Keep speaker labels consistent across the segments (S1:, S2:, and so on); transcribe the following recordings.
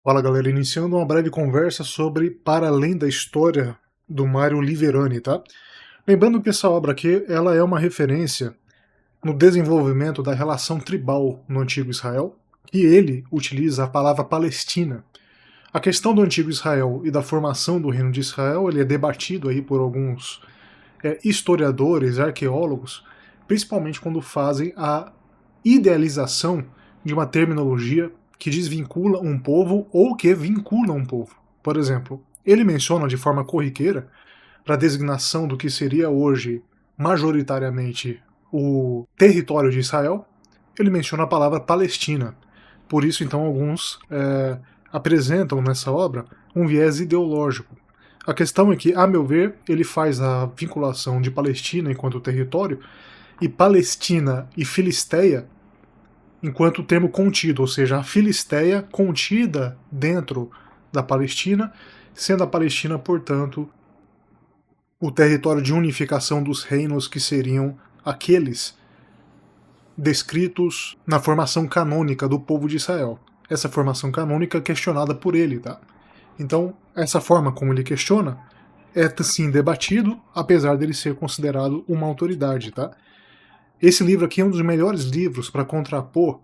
S1: Fala galera, iniciando uma breve conversa sobre Para Além da História do Mário Liverani, tá? Lembrando que essa obra aqui, ela é uma referência no desenvolvimento da relação tribal no Antigo Israel, e ele utiliza a palavra Palestina. A questão do Antigo Israel e da formação do Reino de Israel, ele é debatido aí por alguns historiadores, arqueólogos, principalmente quando fazem a idealização de uma terminologia que desvincula um povo ou que vincula um povo. Por exemplo, ele menciona de forma corriqueira, para a designação do que seria hoje majoritariamente o território de Israel, ele menciona a palavra Palestina. Por isso, então, alguns apresentam nessa obra um viés ideológico. A questão é que, a meu ver, ele faz a vinculação de Palestina enquanto território e Palestina e Filisteia enquanto termo contido, ou seja, a Filisteia contida dentro da Palestina, sendo a Palestina, portanto, o território de unificação dos reinos que seriam aqueles descritos na formação canônica do povo de Israel. Essa formação canônica é questionada por ele, tá? Então, essa forma como ele questiona é sim debatido, apesar dele ser considerado uma autoridade, tá? Esse livro aqui é um dos melhores livros para contrapor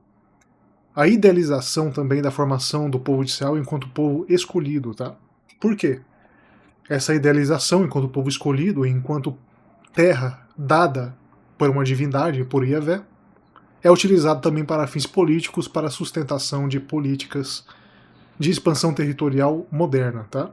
S1: a idealização também da formação do povo de Israel enquanto povo escolhido, tá? Por quê? Essa idealização enquanto povo escolhido, enquanto terra dada por uma divindade, por Yahvé, é utilizado também para fins políticos, para a sustentação de políticas de expansão territorial moderna, tá?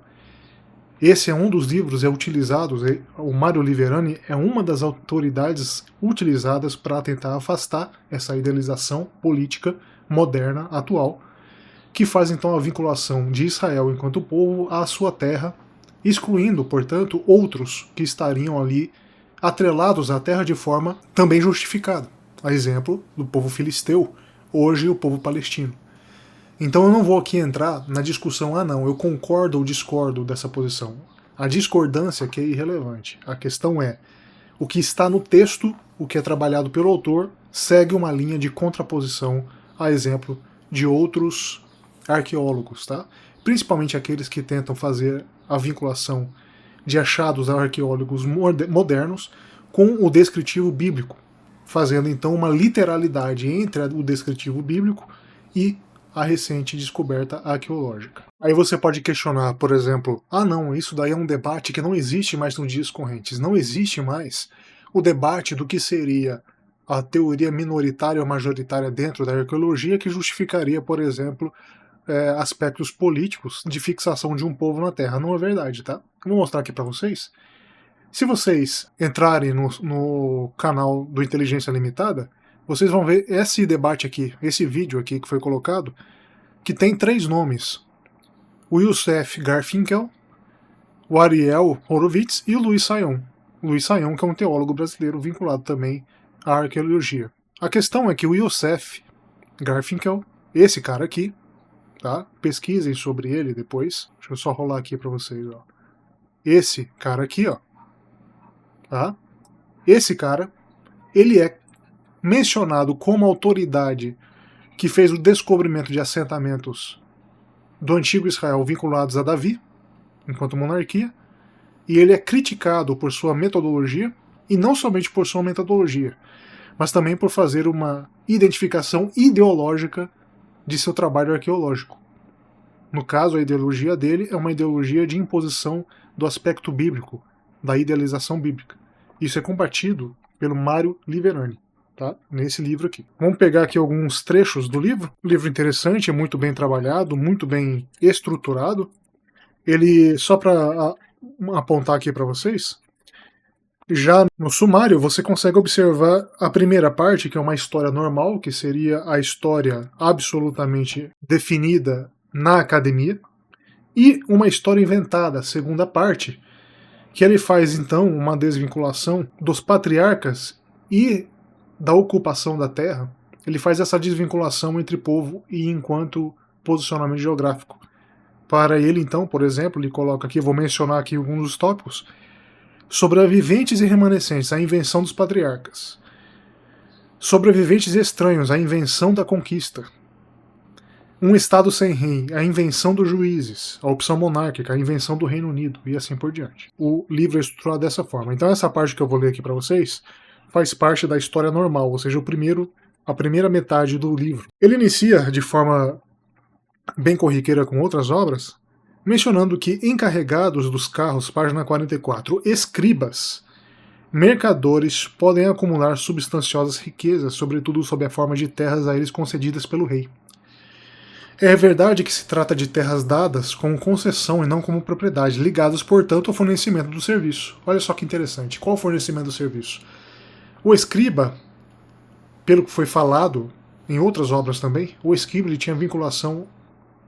S1: Esse é um dos livros utilizados, o Mário Liverani é uma das autoridades utilizadas para tentar afastar essa idealização política moderna, atual, que faz então a vinculação de Israel enquanto povo à sua terra, excluindo, portanto, outros que estariam ali atrelados à terra de forma também justificada. A exemplo do povo filisteu, hoje o povo palestino. Então eu não vou aqui entrar na discussão, não, eu concordo ou discordo dessa posição. A discordância aqui é irrelevante. A questão é, o que está no texto, o que é trabalhado pelo autor, segue uma linha de contraposição, a exemplo de outros arqueólogos, tá? Principalmente aqueles que tentam fazer a vinculação de achados arqueólogos modernos com o descritivo bíblico, fazendo então uma literalidade entre o descritivo bíblico e a recente descoberta arqueológica. Aí você pode questionar, por exemplo, não, isso daí é um debate que não existe mais nos dias correntes. Não existe mais o debate do que seria a teoria minoritária ou majoritária dentro da arqueologia que justificaria, por exemplo, aspectos políticos de fixação de um povo na Terra. Não é verdade, tá? Vou mostrar aqui para vocês. Se vocês entrarem no canal do Inteligência Limitada, vocês vão ver esse debate aqui, esse vídeo aqui que foi colocado, que tem 3 nomes. O Youssef Garfinkel, o Ariel Horowitz e o Luiz Saion. Luiz Saion, que é um teólogo brasileiro vinculado também à arqueologia. A questão é que o Youssef Garfinkel, esse cara aqui, tá? Pesquisem sobre ele depois. Deixa eu só rolar aqui para vocês, ó. Esse cara aqui, ó, tá? Esse cara, ele é mencionado como autoridade que fez o descobrimento de assentamentos do antigo Israel vinculados a Davi, enquanto monarquia, e ele é criticado por sua metodologia, e não somente por sua metodologia, mas também por fazer uma identificação ideológica de seu trabalho arqueológico. No caso, a ideologia dele é uma ideologia de imposição do aspecto bíblico, da idealização bíblica. Isso é combatido pelo Mário Liverani, tá? Nesse livro aqui. Vamos pegar aqui alguns trechos do livro. Um livro interessante, é muito bem trabalhado, muito bem estruturado. Ele, só para apontar aqui para vocês, já no sumário você consegue observar a primeira parte, que é uma história normal, que seria a história absolutamente definida na academia, e uma história inventada, a segunda parte, que ele faz então uma desvinculação dos patriarcas e da ocupação da terra. Ele faz essa desvinculação entre povo e enquanto posicionamento geográfico. Para ele, então, por exemplo, ele coloca aqui, vou mencionar aqui alguns dos tópicos: sobreviventes e remanescentes, a invenção dos patriarcas; sobreviventes estranhos, a invenção da conquista; Um Estado sem rei, a invenção dos juízes, a opção monárquica, a invenção do Reino Unido e assim por diante. O livro é estruturado dessa forma. Então essa parte que eu vou ler aqui para vocês faz parte da história normal, ou seja, a primeira metade do livro. Ele inicia de forma bem corriqueira com outras obras, mencionando que encarregados dos carros, página 44, escribas, mercadores podem acumular substanciosas riquezas, sobretudo sob a forma de terras a eles concedidas pelo rei. É verdade que se trata de terras dadas como concessão e não como propriedade, ligadas, portanto, ao fornecimento do serviço. Olha só que interessante. Qual o fornecimento do serviço? O escriba, pelo que foi falado em outras obras também, o escriba ele tinha vinculação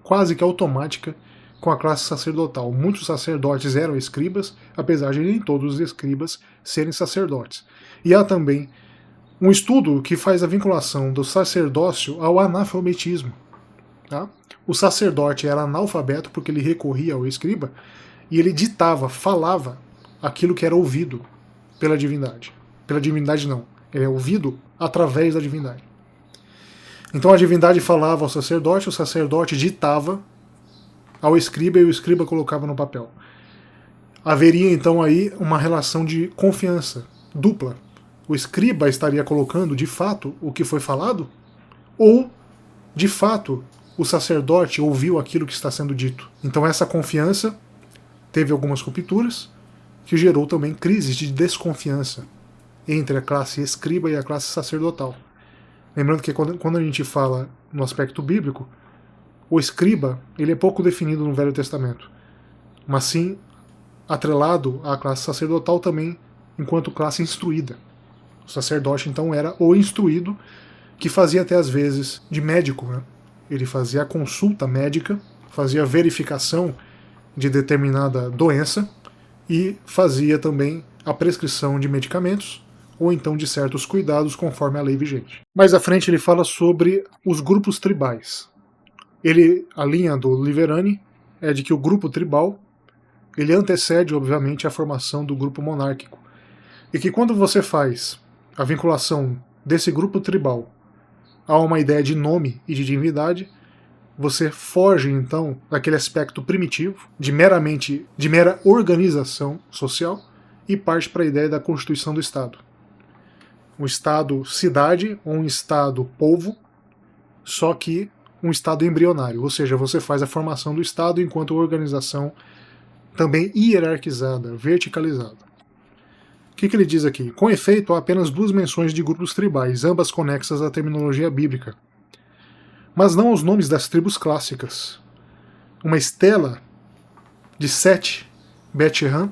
S1: quase que automática com a classe sacerdotal. Muitos sacerdotes eram escribas, apesar de nem todos os escribas serem sacerdotes. E há também um estudo que faz a vinculação do sacerdócio ao analfabetismo. Tá? O sacerdote era analfabeto porque ele recorria ao escriba e ele ditava, falava aquilo que era ouvido pela divindade. Pela divindade não, ele é ouvido através da divindade. Então a divindade falava ao sacerdote, o sacerdote ditava ao escriba e o escriba colocava no papel. Haveria então aí uma relação de confiança dupla. O escriba estaria colocando de fato o que foi falado ou de fato o sacerdote ouviu aquilo que está sendo dito. Então essa confiança teve algumas rupturas, que gerou também crises de desconfiança entre a classe escriba e a classe sacerdotal. Lembrando que quando a gente fala no aspecto bíblico, o escriba ele é pouco definido no Velho Testamento, mas sim atrelado à classe sacerdotal também enquanto classe instruída. O sacerdote então era o instruído, que fazia até às vezes de médico, né? Ele fazia a consulta médica, fazia a verificação de determinada doença e fazia também a prescrição de medicamentos ou então de certos cuidados conforme a lei vigente. Mais à frente ele fala sobre os grupos tribais. A linha do Liverani é de que o grupo tribal ele antecede, obviamente, a formação do grupo monárquico. E que quando você faz a vinculação desse grupo tribal a uma ideia de nome e de divindade, você foge então daquele aspecto primitivo, de mera organização social, e parte para a ideia da constituição do Estado. Um Estado-cidade ou um Estado-povo, só que um Estado embrionário, ou seja, você faz a formação do Estado enquanto organização também hierarquizada, verticalizada. O que ele diz aqui? Com efeito, há apenas duas menções de grupos tribais, ambas conexas à terminologia bíblica, mas não aos nomes das tribos clássicas. Uma estela de Sete, Bet-Shean,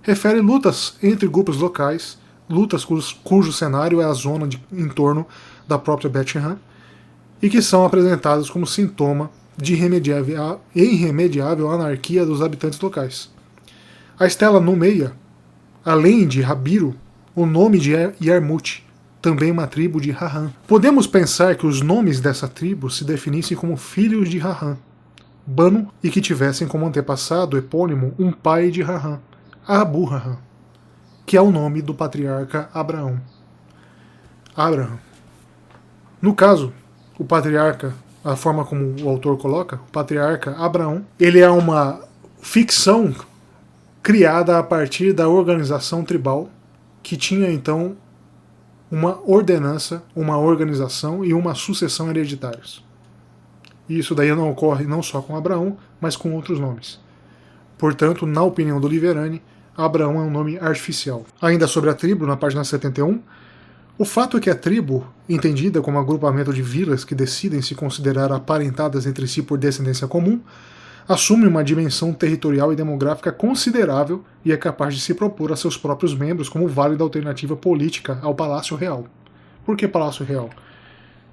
S1: refere lutas entre grupos locais, lutas cujo cenário é a zona em torno da própria Bet-Shean, e que são apresentadas como sintoma de irremediável anarquia dos habitantes locais. A estela nomeia, além de Rabiro, o nome de Yarmut, também uma tribo de Rahan. Podemos pensar que os nomes dessa tribo se definissem como filhos de Rahan, Banu, e que tivessem como antepassado epônimo um pai de Rahan, Abu Rahan, que é o nome do patriarca Abraão. No caso, o patriarca, a forma como o autor coloca, o patriarca Abraão, ele é uma ficção criada a partir da organização tribal, que tinha então uma ordenança, uma organização e uma sucessão hereditários. E isso daí não ocorre não só com Abraão, mas com outros nomes. Portanto, na opinião do Liverani, Abraão é um nome artificial. Ainda sobre a tribo, na página 71, o fato é que a tribo, entendida como agrupamento de vilas que decidem se considerar aparentadas entre si por descendência comum, assume uma dimensão territorial e demográfica considerável e é capaz de se propor a seus próprios membros como válida alternativa política ao Palácio Real. Por que Palácio Real?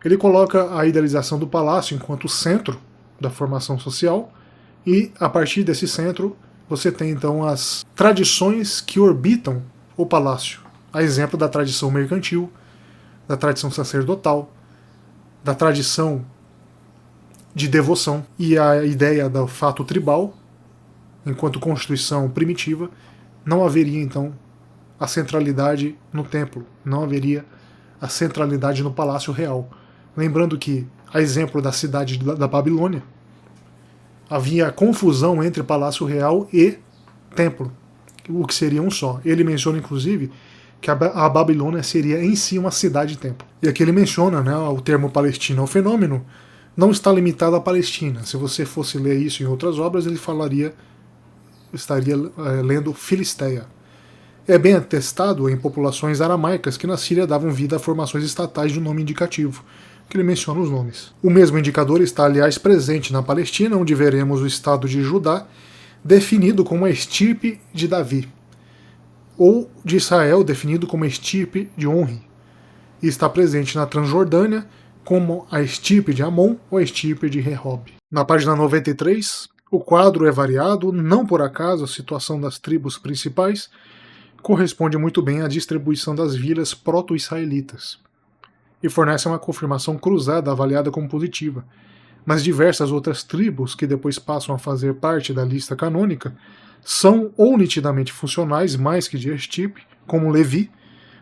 S1: Ele coloca a idealização do palácio enquanto centro da formação social e, a partir desse centro, você tem então as tradições que orbitam o palácio, a exemplo da tradição mercantil, da tradição sacerdotal, da tradição de devoção, e a ideia do fato tribal, enquanto constituição primitiva, não haveria então a centralidade no templo, não haveria a centralidade no palácio real. Lembrando que a exemplo da cidade da Babilônia, havia confusão entre Palácio Real e Templo, o que seria um só. Ele menciona, inclusive, que a Babilônia seria em si uma cidade-templo. E aqui ele menciona, né, o termo Palestina. O fenômeno não está limitado à Palestina. Se você fosse ler isso em outras obras, ele estaria lendo Filisteia. É bem atestado em populações aramaicas que na Síria davam vida a formações estatais de um nome indicativo, que ele menciona os nomes. O mesmo indicador está, aliás, presente na Palestina, onde veremos o estado de Judá definido como a estirpe de Davi, ou de Israel definido como a estirpe de Onri, e está presente na Transjordânia como a estirpe de Amon ou a estirpe de Rehob. Na página 93, o quadro é variado, não por acaso a situação das tribos principais corresponde muito bem à distribuição das vilas proto-israelitas, e fornece uma confirmação cruzada avaliada como positiva, mas diversas outras tribos que depois passam a fazer parte da lista canônica são ou nitidamente funcionais mais que de estirpe, como Levi,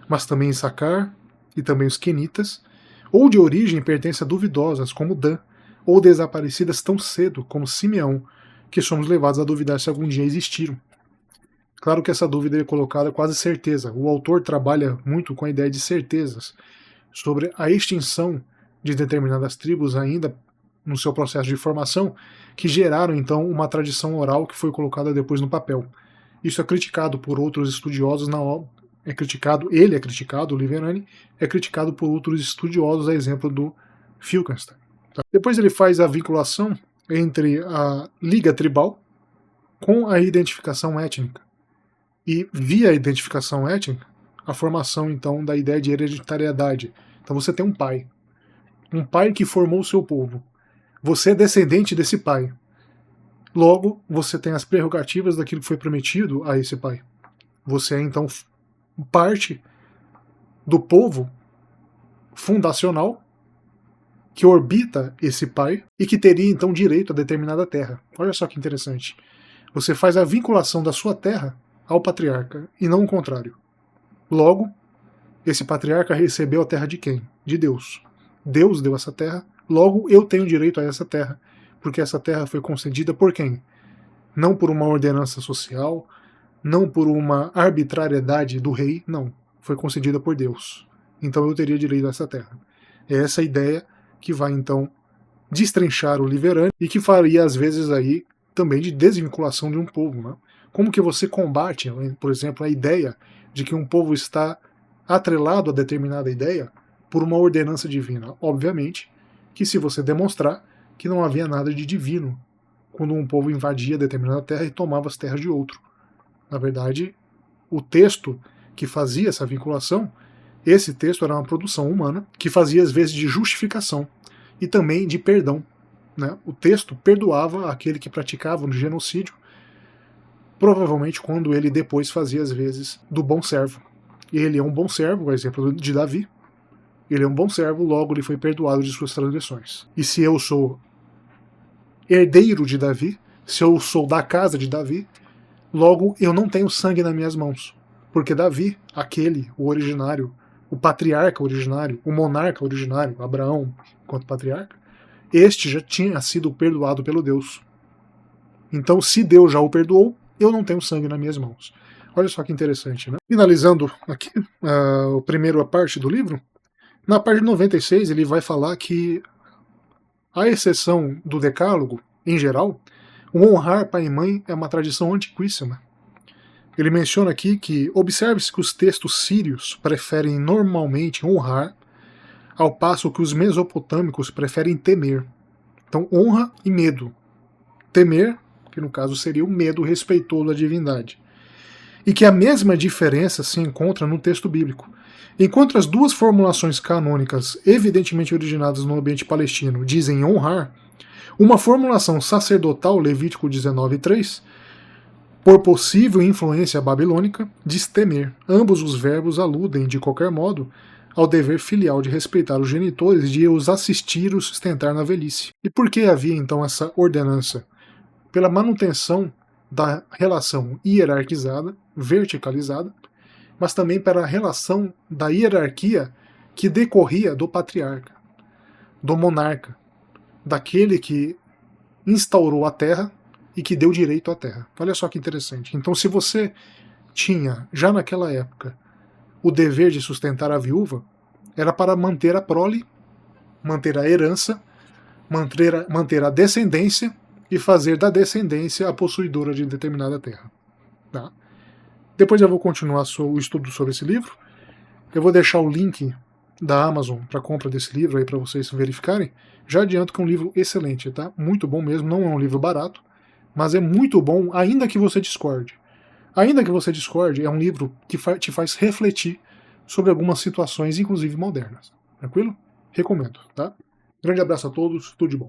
S1: mas também Issacar e também os quenitas, ou de origem e pertença duvidosas, como Dan, ou desaparecidas tão cedo, como Simeão, que somos levados a duvidar se algum dia existiram. Claro que essa dúvida é colocada quase certeza. O autor trabalha muito com a ideia de certezas sobre a extinção de determinadas tribos ainda no seu processo de formação, que geraram então uma tradição oral que foi colocada depois no papel. Isso é criticado por outros estudiosos na obra. Ele é criticado, o Liverani, é criticado por outros estudiosos, a exemplo do Finkelstein. Depois ele faz a vinculação entre a liga tribal com a identificação étnica. E via identificação étnica, a formação então da ideia de hereditariedade. Então você tem um pai que formou o seu povo. Você é descendente desse pai. Logo, você tem as prerrogativas daquilo que foi prometido a esse pai. Você é então parte do povo fundacional que orbita esse pai e que teria então direito a determinada terra. Olha só que interessante. Você faz a vinculação da sua terra ao patriarca, e não o contrário. Logo, esse patriarca recebeu a terra de quem? De Deus. Deus deu essa terra, logo eu tenho direito a essa terra, porque essa terra foi concedida por quem? Não por uma ordenança social, não por uma arbitrariedade do rei, não. Foi concedida por Deus. Então eu teria direito a essa terra. É essa ideia que vai então destrinchar o Liverani e que faria às vezes aí também de desvinculação de um povo, né? Como que você combate, por exemplo, a ideia de que um povo está atrelado a determinada ideia por uma ordenança divina? Obviamente que se você demonstrar que não havia nada de divino quando um povo invadia determinada terra e tomava as terras de outro. Na verdade, o texto que fazia essa vinculação, esse texto era uma produção humana que fazia às vezes de justificação e também de perdão, né? O texto perdoava aquele que praticava o genocídio, provavelmente quando ele depois fazia às vezes do bom servo. Ele é um bom servo, por exemplo, de Davi. Ele é um bom servo, logo ele foi perdoado de suas transgressões. E se eu sou herdeiro de Davi, se eu sou da casa de Davi, logo eu não tenho sangue nas minhas mãos. Porque Davi, aquele, o originário, o patriarca originário, o monarca originário, Abraão enquanto patriarca, este já tinha sido perdoado pelo Deus. Então, se Deus já o perdoou, eu não tenho sangue nas minhas mãos. Olha só que interessante, né? Finalizando aqui a primeira parte do livro, na página 96 ele vai falar que, à exceção do decálogo, em geral, o honrar pai e mãe é uma tradição antiquíssima. Ele menciona aqui que observe-se que os textos sírios preferem normalmente honrar, ao passo que os mesopotâmicos preferem temer. Então, honra e medo. Temer, que no caso seria o medo respeitoso à divindade. E que a mesma diferença se encontra no texto bíblico. Enquanto as duas formulações canônicas, evidentemente originadas no ambiente palestino, dizem honrar, uma formulação sacerdotal, Levítico 19:3, por possível influência babilônica, diz temer. Ambos os verbos aludem, de qualquer modo, ao dever filial de respeitar os genitores e de os assistir e os sustentar na velhice. E por que havia então essa ordenança? Pela manutenção da relação hierarquizada, verticalizada, mas também pela relação da hierarquia que decorria do patriarca, do monarca, daquele que instaurou a terra e que deu direito à terra. Olha só que interessante. Então, se você tinha, já naquela época, o dever de sustentar a viúva, era para manter a prole, manter a herança, manter a descendência e fazer da descendência a possuidora de determinada terra. Tá? Depois eu vou continuar o estudo sobre esse livro. Eu vou deixar o link da Amazon para compra desse livro aí para vocês verificarem. Já adianto que é um livro excelente, tá? Muito bom mesmo, não é um livro barato, mas é muito bom, ainda que você discorde. Ainda que você discorde, é um livro que te faz refletir sobre algumas situações, inclusive modernas. Tranquilo? Recomendo, tá? Grande abraço a todos, tudo de bom.